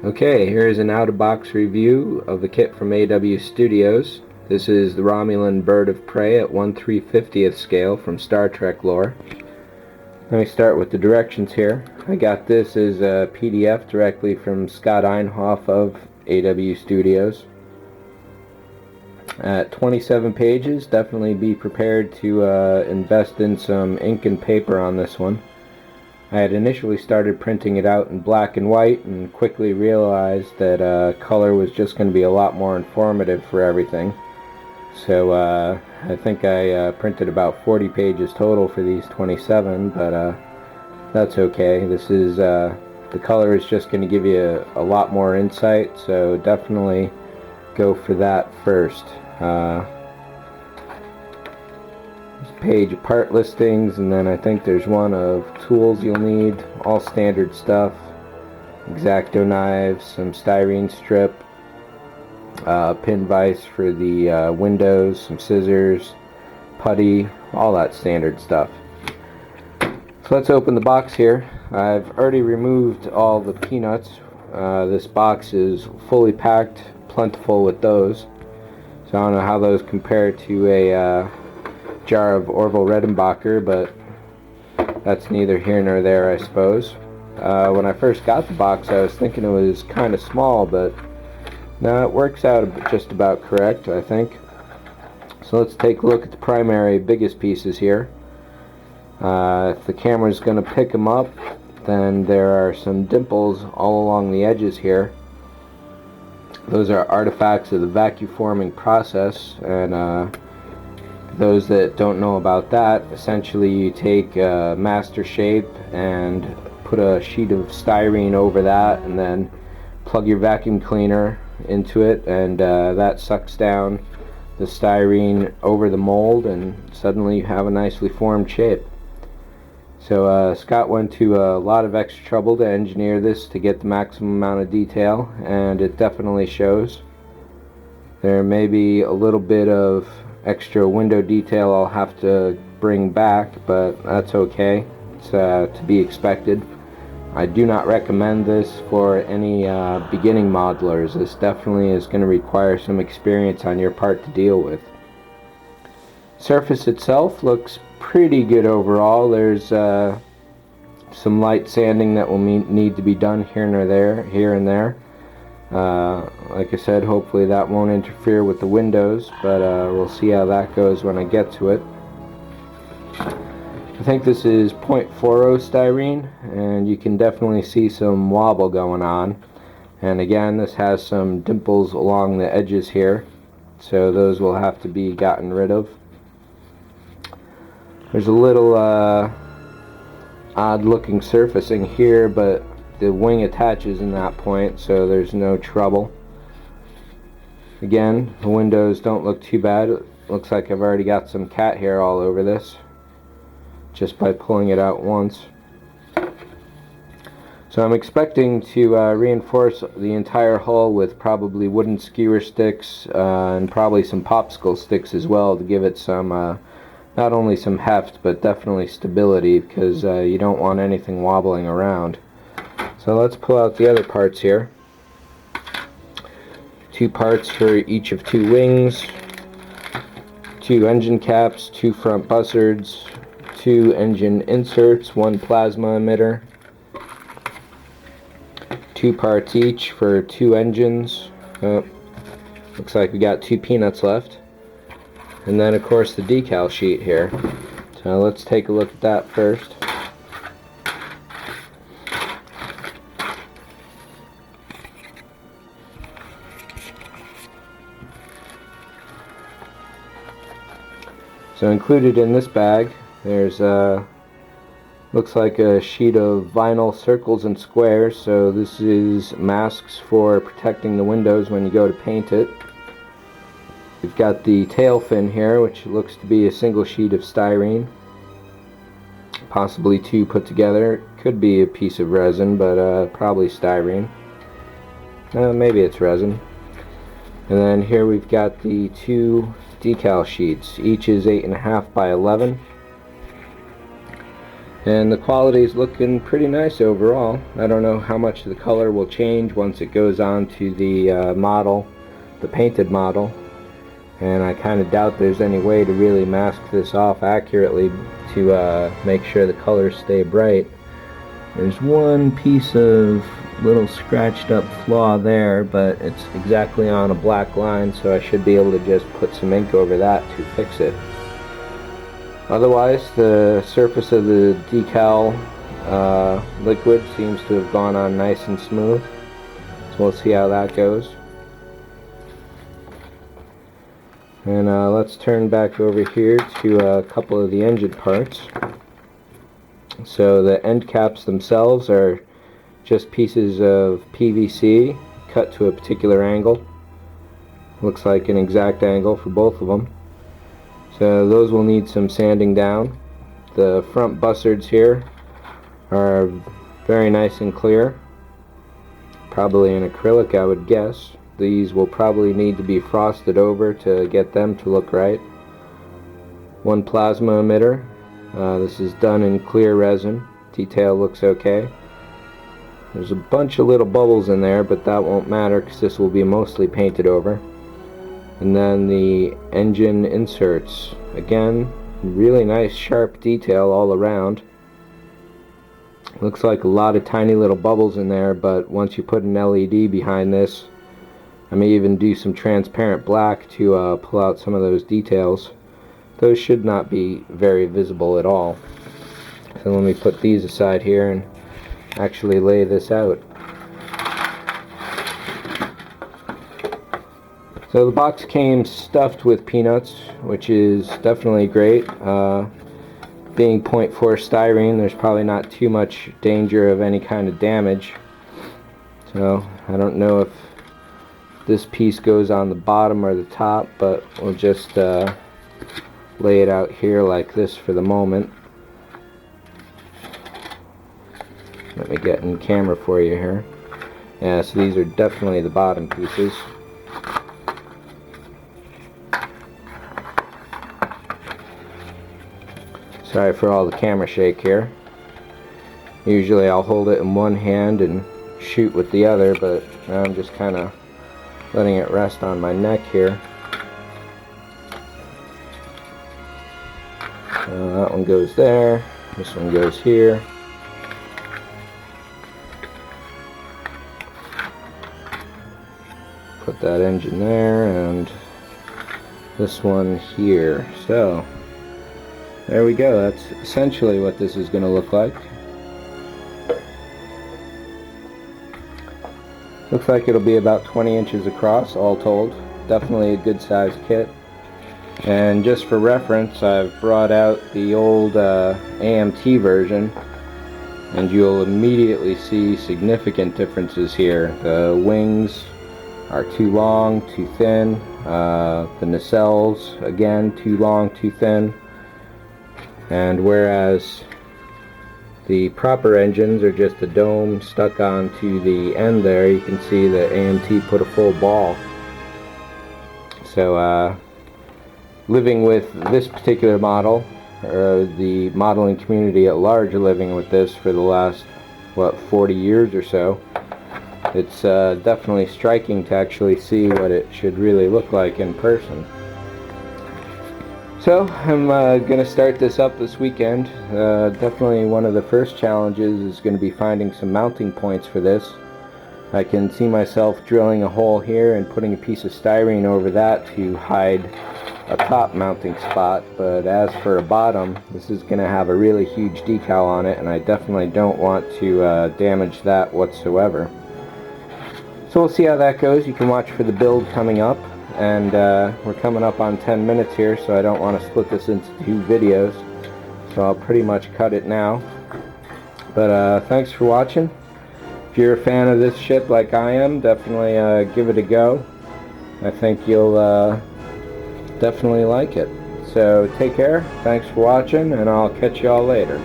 Okay, here's an out-of-box review of the kit from AW Studios. This is the Romulan Bird of Prey at 1/350th scale from Star Trek lore. Let me start with the directions here. I got this as a PDF directly from Scott Einhoff of AW Studios. At 27 pages, definitely be prepared to invest in some ink and paper on this one. I had initially started printing it out in black and white and quickly realized that color was just going to be a lot more informative for everything. So I think I printed about 40 pages total for these 27, but that's okay. This is the color is just going to give you a lot more insight, so definitely go for that first. Page of part listings, and then I think there's one of tools you'll need, all standard stuff. X-Acto knives, some styrene strip, pin vise for the windows, some scissors, putty, all that standard stuff. So let's open the box here. I've already removed all the peanuts. This box is fully packed, plentiful with those. So I don't know how those compare to a jar of Orville Redenbacher, but that's neither here nor there, I suppose. When I first got the box, I was thinking it was kind of small, but no, it works out just about correct, I think. So let's take a look at the primary biggest pieces here. If the camera's going to pick them up, then there are some dimples all along the edges here. Those are artifacts of the vacu-forming process, and those that don't know about that, essentially you take a master shape and put a sheet of styrene over that, and then plug your vacuum cleaner into it, and that sucks down the styrene over the mold, and suddenly you have a nicely formed shape. So Scott went to a lot of extra trouble to engineer this to get the maximum amount of detail, and it definitely shows. There may be a little bit of extra window detail I'll have to bring back, but that's okay. It's to be expected. I do not recommend this for any beginning modelers. This definitely is going to require some experience on your part to deal with. Surface itself looks pretty good overall. There's some light sanding that will need to be done here and there. Like I said, hopefully that won't interfere with the windows, but we'll see how that goes when I get to it. I think this is 0.40 styrene, and you can definitely see some wobble going on. And again, this has some dimples along the edges here, so those will have to be gotten rid of. There's a little odd looking surfacing here, but the wing attaches in that point, so there's no trouble. Again, the windows don't look too bad. It looks like I've already got some cat hair all over this just by pulling it out once. So I'm expecting to reinforce the entire hull with probably wooden skewer sticks and probably some popsicle sticks as well to give it some not only some heft but definitely stability, because you don't want anything wobbling around. So let's pull out the other parts here. 2 parts for each of 2 wings, 2 engine caps, 2 front buzzards, 2 engine inserts, 1 plasma emitter, 2 parts each for 2 engines. Looks like we got 2 peanuts left. And then of course the decal sheet here. So let's take a look at that first. So included in this bag, there's looks like a sheet of vinyl circles and squares. So this is masks for protecting the windows when you go to paint it. We've got the tail fin here, which looks to be a single sheet of styrene, possibly 2 put together. Could be a piece of resin, but probably styrene. Maybe it's resin. And then here we've got the 2 decal sheets. Each is 8.5 by 11. And the quality is looking pretty nice overall. I don't know how much the color will change once it goes on to the model, the painted model. And I kind of doubt there's any way to really mask this off accurately to make sure the colors stay bright. There's one piece of little scratched up flaw there, but it's exactly on a black line, so I should be able to just put some ink over that to fix it. Otherwise, the surface of the decal liquid seems to have gone on nice and smooth, so we'll see how that goes. And let's turn back over here to a couple of the engine parts. So the end caps themselves are just pieces of PVC cut to a particular angle. Looks like an exact angle for both of them. So those will need some sanding down. The front bussards here are very nice and clear. Probably an acrylic, I would guess. These will probably need to be frosted over to get them to look right. One plasma emitter. This is done in clear resin. Detail looks okay. There's a bunch of little bubbles in there, but that won't matter because this will be mostly painted over. And then the engine inserts. Again, really nice sharp detail all around. Looks like a lot of tiny little bubbles in there, but once you put an LED behind this, I may even do some transparent black to pull out some of those details. Those should not be very visible at all. So let me put these aside here and actually lay this out. So the box came stuffed with peanuts, which is definitely great. Being 0.4 styrene, there's probably not too much danger of any kind of damage. So I don't know if this piece goes on the bottom or the top, but we'll just lay it out here like this for the moment. Let me get in camera for you here. Yeah, so these are definitely the bottom pieces. Sorry for all the camera shake here. Usually I'll hold it in one hand and shoot with the other, but now I'm just kind of letting it rest on my neck here. That one goes there, this one goes here. Put that engine there and this one here. So there we go. That's essentially what this is going to look like. Looks like it'll be about 20 inches across all told. Definitely a good sized kit. And just for reference, I've brought out the old AMT version, and you'll immediately see significant differences here. The wings are too long, too thin. The nacelles, again, too long, too thin. And whereas the proper engines are just a dome stuck onto the end there, you can see the AMT put a full ball. So living with this particular model, or the modeling community at large are living with this for the last, what, 40 years or so, it's definitely striking to actually see what it should really look like in person. So I'm going to start this up this weekend. Definitely one of the first challenges is going to be finding some mounting points for this. I can see myself drilling a hole here and putting a piece of styrene over that to hide a top mounting spot, but as for a bottom, this is going to have a really huge decal on it, and I definitely don't want to damage that whatsoever. So we'll see how that goes. You can watch for the build coming up. And we're coming up on 10 minutes here, so I don't want to split this into 2 videos, so I'll pretty much cut it now. But thanks for watching. If you're a fan of this ship like I am, definitely give it a go. I think you'll definitely like it. So take care, thanks for watching, and I'll catch you all later.